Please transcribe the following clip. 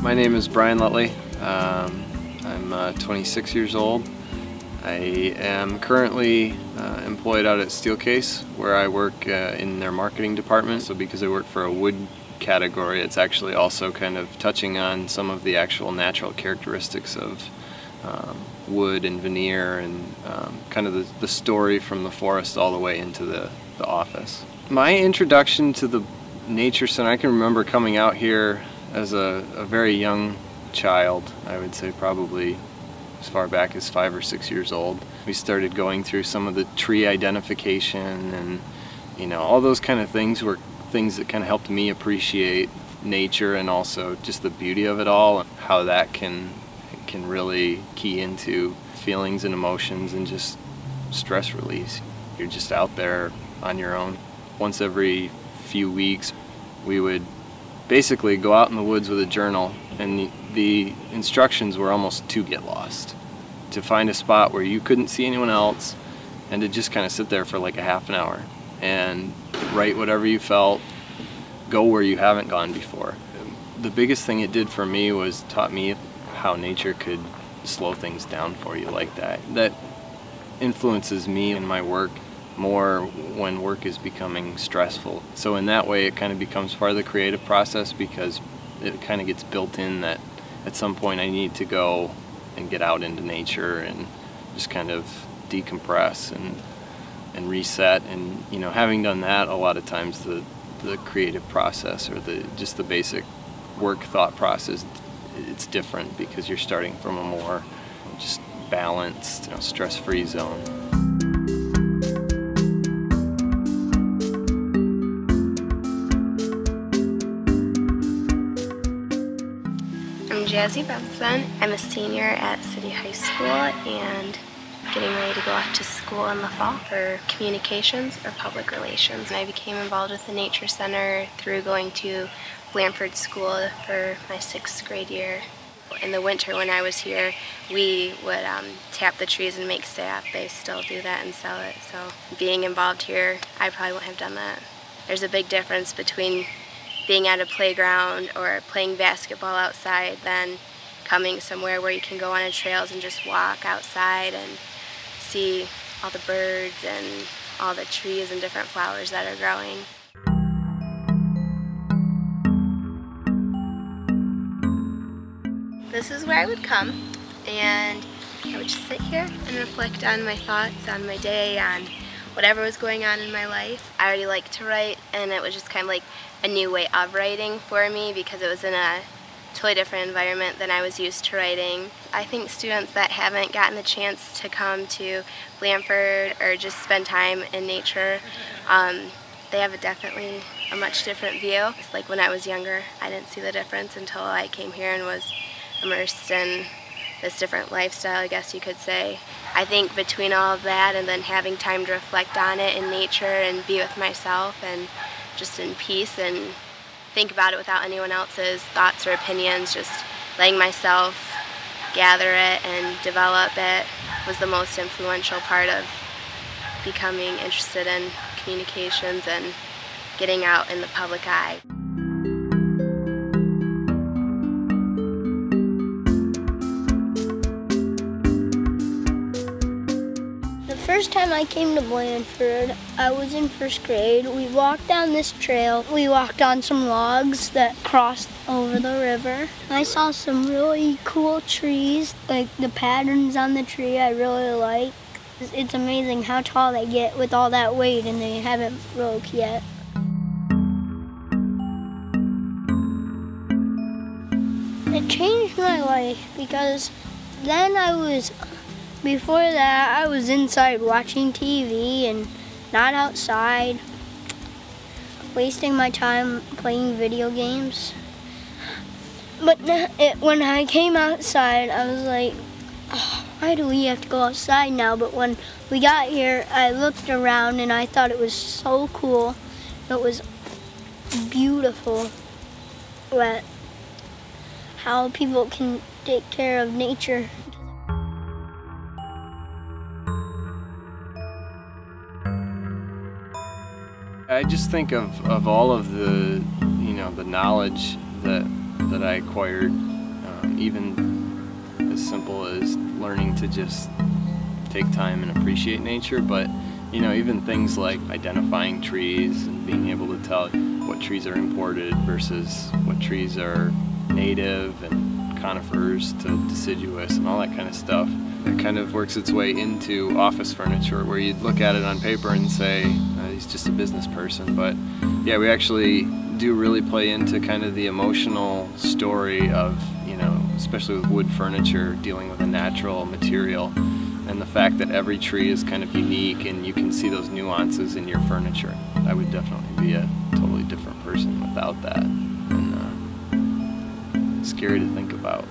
My name is Brian Lutley. I'm 26 years old. I am currently employed out at Steelcase, where I work in their marketing department. So because I work for a wood category, it's actually also kind of touching on some of the actual natural characteristics of wood and veneer and kind of the story from the forest all the way into the office. My introduction to the Nature Center, I can remember coming out here as a very young child. I would say probably as far back as 5 or 6 years old. We started going through some of the tree identification, and all those kind of things were things that kind of helped me appreciate nature, and also just the beauty of it all, and how that can really key into feelings and emotions and just stress release. You're just out there on your own. Once every few weeks we would basically go out in the woods with a journal, and the instructions were almost to get lost, to find a spot where you couldn't see anyone else, and to just kind of sit there for like a half an hour and write whatever you felt, go where you haven't gone before. The biggest thing it did for me was taught me how nature could slow things down for you like that. That influences me in my work more when work is becoming stressful. So in that way it kind of becomes part of the creative process, because it kind of gets built in that at some point I need to go and get out into nature and just kind of decompress and reset. And having done that, a lot of times the creative process, or just the basic work thought process, it's different, because you're starting from a more just balanced, stress-free zone. I'm Jazzy Benson. I'm a senior at City High School and getting ready to go off to school in the fall for communications or public relations. And I became involved with the Nature Center through going to Blandford school for my 6th grade year. In the winter when I was here, we would tap the trees and make sap. They still do that and sell it. So being involved here, I probably wouldn't have done that. There's a big difference between being at a playground or playing basketball outside than coming somewhere where you can go on the trails and just walk outside and see all the birds and all the trees and different flowers that are growing. This is where I would come, and I would just sit here and reflect on my thoughts, on my day, on whatever was going on in my life. I already like to write, and it was just kind of like a new way of writing for me, because it was in a totally different environment than I was used to writing. I think students that haven't gotten the chance to come to Blandford or just spend time in nature, they have definitely a much different view. It's like when I was younger, I didn't see the difference until I came here and was immersed in this different lifestyle, I guess you could say. I think between all of that and then having time to reflect on it in nature and be with myself and just in peace and think about it without anyone else's thoughts or opinions, just letting myself gather it and develop it, was the most influential part of becoming interested in communications and getting out in the public eye. The first time I came to Blandford, I was in 1st grade. We walked down this trail. We walked on some logs that crossed over the river. I saw some really cool trees, like the patterns on the tree I really like. It's amazing how tall they get with all that weight, and they haven't broke yet. It changed my life, because then before that, I was inside watching TV and not outside, wasting my time playing video games. But when I came outside, I was like, oh, why do we have to go outside now? But when we got here, I looked around and I thought it was so cool. It was beautiful how people can take care of nature. I just think of all of the, the knowledge that I acquired even as simple as learning to just take time and appreciate nature, but you know, even things like identifying trees and being able to tell what trees are imported versus what trees are native, and conifers to deciduous and all that kind of stuff. It kind of works its way into office furniture, where you'd look at it on paper and say, he's just a business person. But yeah, we actually do really play into kind of the emotional story of, you know, especially with wood furniture, dealing with a natural material, and the fact that every tree is kind of unique and you can see those nuances in your furniture. I would definitely be a totally different person without that, and scary to think about.